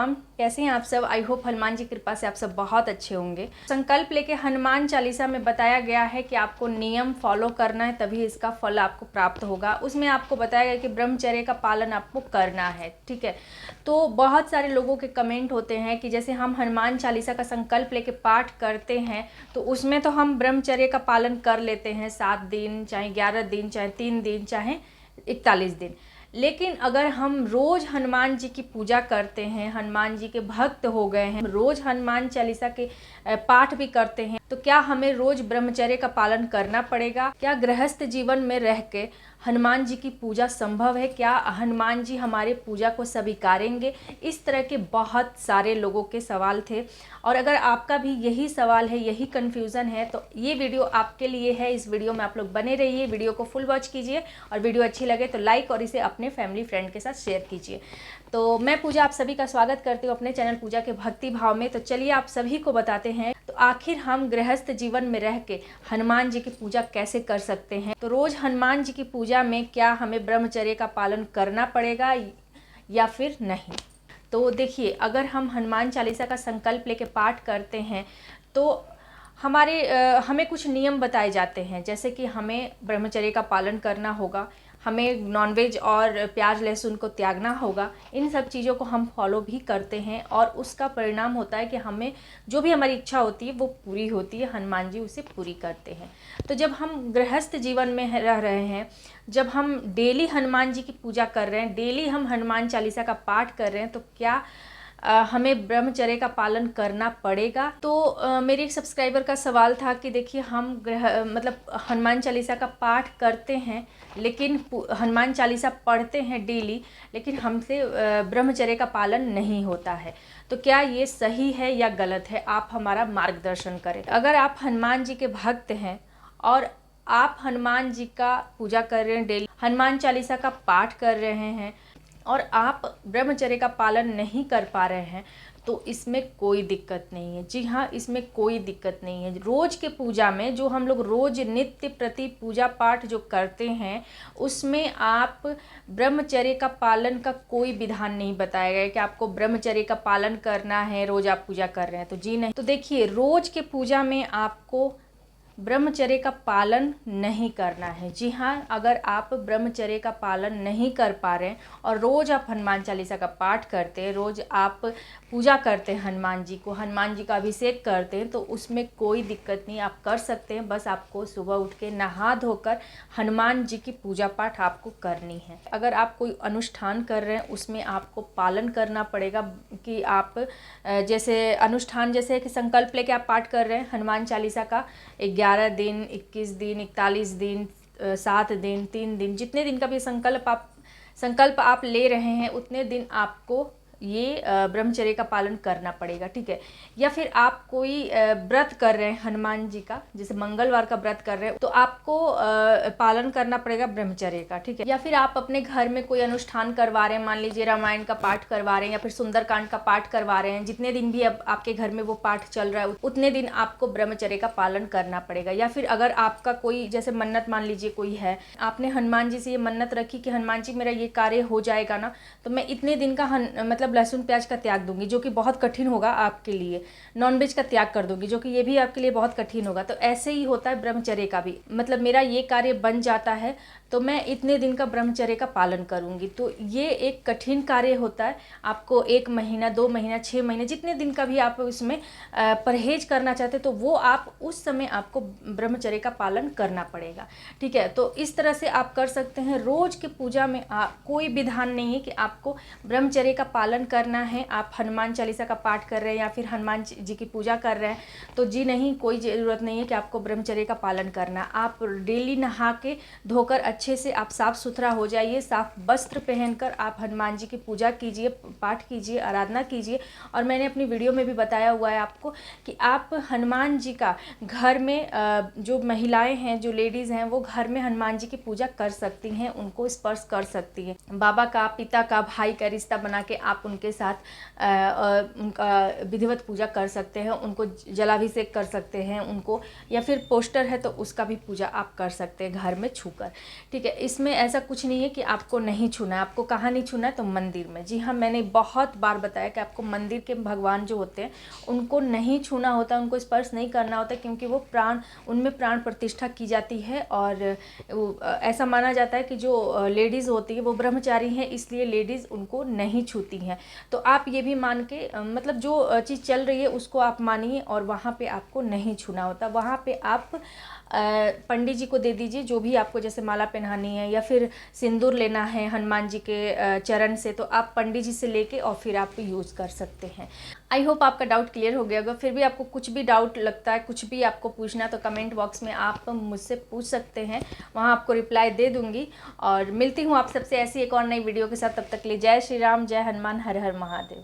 राम। कैसे हैं आप सब? आई होप हनुमान जी कृपा से आप सब बहुत अच्छे होंगे। संकल्प लेके हनुमान चालीसा में बताया गया है कि आपको नियम फॉलो करना है, तभी इसका फल आपको प्राप्त होगा। उसमें आपको बताया गया कि ब्रह्मचर्य का पालन आपको करना है। ठीक है, तो बहुत सारे लोगों के कमेंट होते हैं कि जैसे हम हनुमान चालीसा का संकल्प लेके पाठ करते हैं तो उसमें तो हम ब्रह्मचर्य का पालन कर लेते हैं, 7 दिन, चाहे 11 दिन, चाहे 3 दिन, चाहे 41 दिन। लेकिन अगर हम रोज़ हनुमान जी की पूजा करते हैं, हनुमान जी के भक्त हो गए हैं, रोज़ हनुमान चालीसा के पाठ भी करते हैं, तो क्या हमें रोज़ ब्रह्मचर्य का पालन करना पड़ेगा? क्या गृहस्थ जीवन में रह के हनुमान जी की पूजा संभव है? क्या हनुमान जी हमारे पूजा को स्वीकारेंगे? इस तरह के बहुत सारे लोगों के सवाल थे, और अगर आपका भी यही सवाल है, यही कन्फ्यूज़न है, तो ये वीडियो आपके लिए है। इस वीडियो में आप लोग बने रहिए, वीडियो को फुल वॉच कीजिए, और वीडियो अच्छी लगे तो लाइक और इसे अपने फैमिली फ्रेंड के साथ शेयर कीजिए। तो मैं पूजा आप सभी का स्वागत करती हूँ अपने चैनल पूजा के भक्ति भाव में। तो चलिए आप सभी को बताते हैं, तो आखिर हम गृहस्थ जीवन में रह के हनुमान जी की पूजा कैसे कर सकते हैं। तो रोज़ हनुमान जी की पूजा में क्या हमें ब्रह्मचर्य का पालन करना पड़ेगा या फिर नहीं? तो देखिए, अगर हम हनुमान चालीसा का संकल्प लेके पाठ करते हैं तो हमें कुछ नियम बताए जाते हैं, जैसे कि हमें ब्रह्मचर्य का पालन करना होगा, हमें नॉनवेज और प्याज लहसुन को त्यागना होगा। इन सब चीज़ों को हम फॉलो भी करते हैं, और उसका परिणाम होता है कि हमें जो भी हमारी इच्छा होती है वो पूरी होती है, हनुमान जी उसे पूरी करते हैं। तो जब हम गृहस्थ जीवन में रह रहे हैं, जब हम डेली हनुमान जी की पूजा कर रहे हैं, डेली हम हनुमान चालीसा का पाठ कर रहे हैं, तो क्या हमें ब्रह्मचर्य का पालन करना पड़ेगा? तो मेरे एक सब्सक्राइबर का सवाल था कि देखिए, हम हनुमान चालीसा का पाठ करते हैं, लेकिन हनुमान चालीसा पढ़ते हैं डेली, लेकिन हमसे ब्रह्मचर्य का पालन नहीं होता है। तो क्या ये सही है या गलत है? आप हमारा मार्गदर्शन करें। अगर आप हनुमान जी के भक्त हैं और आप हनुमान जी का पूजा कर रहे हैं, डेली हनुमान चालीसा का पाठ कर रहे हैं, और आप ब्रह्मचर्य का पालन नहीं कर पा रहे हैं, तो इसमें कोई दिक्कत नहीं है। जी हाँ, इसमें कोई दिक्कत नहीं है। रोज़ के पूजा में जो हम लोग रोज़ नित्य प्रति पूजा पाठ जो करते हैं, उसमें आप ब्रह्मचर्य का पालन का कोई विधान नहीं बताया गया कि आपको ब्रह्मचर्य का पालन करना है, रोज़ आप पूजा कर रहे हैं तो जी नहीं। तो देखिए, रोज़ के पूजा में आपको ब्रह्मचर्य का पालन नहीं करना है। जी हाँ, अगर आप ब्रह्मचर्य का पालन नहीं कर पा रहे हैं और रोज़ आप हनुमान चालीसा का पाठ करते हैं, रोज़ आप पूजा करते हैं हनुमान जी को, हनुमान जी का अभिषेक करते हैं, तो उसमें कोई दिक्कत नहीं, आप कर सकते हैं। बस आपको सुबह उठ के नहा धोकर हनुमान जी की पूजा पाठ आपको करनी है। अगर आप कोई अनुष्ठान कर रहे हैं, उसमें आपको पालन करना पड़ेगा कि आप जैसे अनुष्ठान, जैसे कि संकल्प लेके आप पाठ कर रहे हैं हनुमान चालीसा का 11 दिन, 21 दिन, 41 दिन, 7 दिन, 3 दिन, जितने दिन का भी संकल्प आप ले रहे हैं, उतने दिन आपको ये ब्रह्मचर्य का पालन करना पड़ेगा। ठीक है, या फिर आप कोई व्रत कर रहे हैं हनुमान जी का, जैसे मंगलवार का व्रत कर रहे हैं, तो आपको पालन करना पड़ेगा ब्रह्मचर्य का। ठीक है, या फिर आप अपने घर में कोई अनुष्ठान करवा रहे हैं, मान लीजिए रामायण का पाठ करवा रहे हैं या फिर सुंदरकांड का पाठ करवा रहे हैं, जितने दिन भी अब आपके घर में वो पाठ चल रहा है, उतने दिन आपको ब्रह्मचर्य का पालन करना पड़ेगा। या फिर अगर आपका कोई जैसे मन्नत, मान लीजिए कोई है, आपने हनुमान जी से ये मन्नत रखी कि हनुमान जी मेरा ये कार्य हो जाएगा ना, तो मैं इतने दिन का लहसुन प्याज का त्याग दूंगी, जो कि बहुत कठिन होगा आपके लिए। नॉनवेज का त्याग कर दूंगी, जो कि ये भी आपके लिए बहुत कठिन होगा। तो ऐसे ही होता है ब्रह्मचर्य का भी, मतलब मेरा ये कार्य बन जाता है तो मैं इतने दिन का ब्रह्मचर्य का पालन करूंगी। तो ये एक कठिन कार्य होता है। आपको 1 महीना, 2 महीना, 6 महीने, जितने दिन का भी आप इसमें परहेज करना चाहते, तो वो आप उस समय आपको ब्रह्मचर्य का पालन करना पड़ेगा। ठीक है, तो इस तरह से आप कर सकते हैं। रोज़ की पूजा में कोई विधान नहीं है कि आपको ब्रह्मचर्य का पालन करना है। आप हनुमान चालीसा का पाठ कर रहे हैं या फिर हनुमान जी की पूजा कर रहे हैं, तो जी नहीं, कोई ज़रूरत नहीं है कि आपको ब्रह्मचर्य का पालन करना। आप डेली नहा के धोकर अच्छे से आप साफ़ सुथरा हो जाइए, साफ वस्त्र पहनकर आप हनुमान जी की पूजा कीजिए, पाठ कीजिए, आराधना कीजिए। और मैंने अपनी वीडियो में भी बताया हुआ है आपको कि आप हनुमान जी का घर में जो महिलाएं हैं, जो लेडीज़ हैं, वो घर में हनुमान जी की पूजा कर सकती हैं, उनको स्पर्श कर सकती हैं। बाबा का, पिता का, भाई का रिश्ता बना के आप उनके साथ उनका विधिवत पूजा कर सकते हैं, उनको जलाभिषेक कर सकते हैं उनको, या फिर पोस्टर है तो उसका भी पूजा आप कर सकते हैं घर में छूकर। ठीक है, इसमें ऐसा कुछ नहीं है कि आपको नहीं छूना है। आपको कहाँ नहीं छूना है? तो मंदिर में। जी हाँ, मैंने बहुत बार बताया कि आपको मंदिर के भगवान जो होते हैं उनको नहीं छूना होता, उनको स्पर्श नहीं करना होता, क्योंकि वो उनमें प्राण प्रतिष्ठा की जाती है। और ऐसा माना जाता है कि जो लेडीज़ होती है वो ब्रह्मचारी हैं, इसलिए लेडीज़ उनको नहीं छूती हैं। तो आप ये भी मान के मतलब जो चीज़ चल रही है उसको आप मानिए, और वहाँ पे आपको नहीं छूना होता। वहाँ पे आप पंडित जी को दे दीजिए जो भी आपको, जैसे माला पहनानी है या फिर सिंदूर लेना है हनुमान जी के चरण से, तो आप पंडित जी से लेके और फिर आप यूज़ कर सकते हैं। आई होप आपका डाउट क्लियर हो गया होगा। फिर भी आपको कुछ भी डाउट लगता है, कुछ भी आपको पूछना है, तो कमेंट बॉक्स में आप मुझसे पूछ सकते हैं, वहाँ आपको रिप्लाई दे दूँगी। और मिलती हूँ आप सबसे ऐसी एक और नई वीडियो के साथ। तब तक के लिए जय श्री राम, जय हनुमान, हर हर महादेव।